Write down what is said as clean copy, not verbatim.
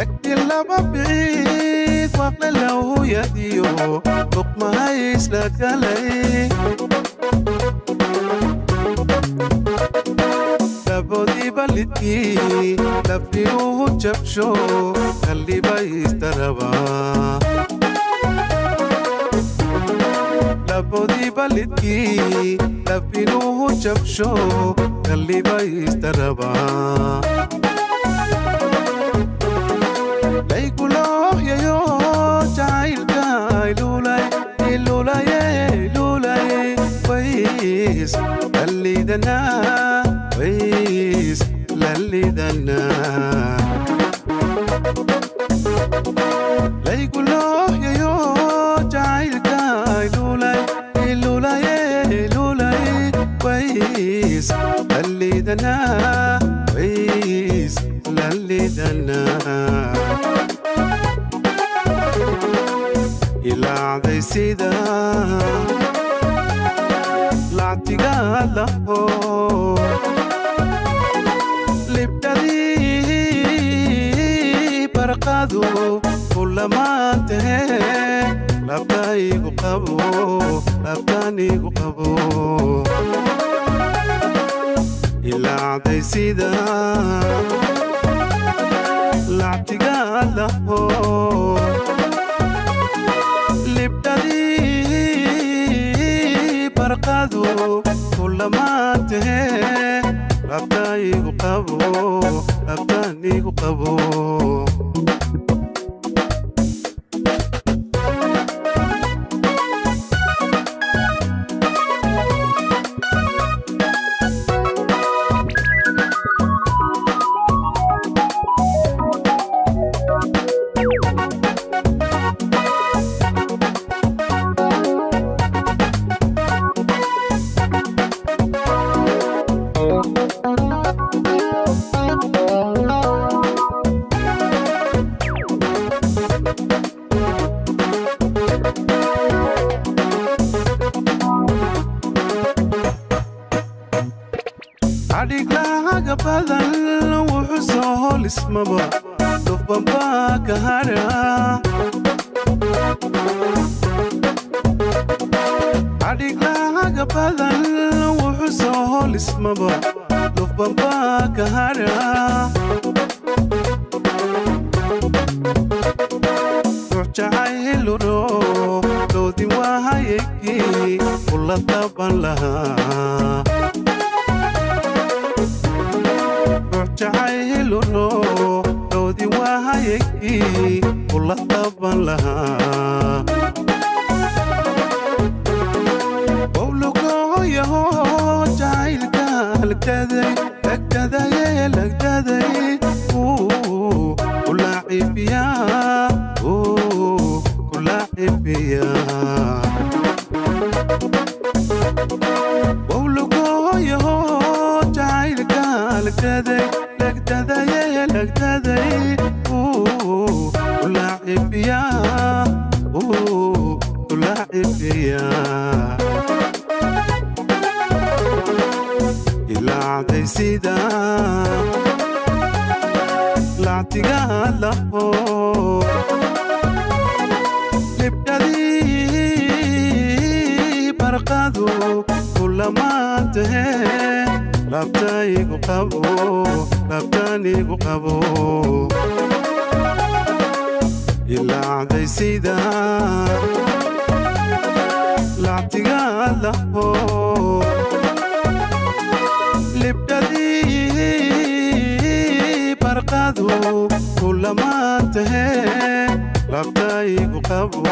لكن لما بعيد وقل له يديو لقمة يسلك علي لبودي بلدكي لفينوه جبشو خلي بيستربا لبودي بلدكي لفينوه جبشو خلي بيستربا ليقولوه يا يو جايلكا لولاي ويس اللي دنا ويس للي دنا ليقولوه يا يو جايلكا لولاي ويس اللي دنا ويس للي دنا ilaaday sida laatiga laho libdadii barqadu kullamaante labtanigu qabo ilaaday sida laatiga laho libdadii barqadu kullamaante labtanigu qabo adiglaga badan wuxuu soo lismaba dufbaba ka hara adiglaga badan wuxuu soo lismaba dufbaba ka hara ruuxaayluno doodi waayeki kula taban lahaa jacayluno doodi waayeki kula taban lahaa owlugoyaho jacaylka lagdaday kulaacibiya owlugoyaho jacaylka lagdaday ilaaday sida laatiga laho libdadii barqadu kullamaante labtanigu qabo ilaaday sida laatiga laho libdadii barqadu kullamaante labtanigu qabo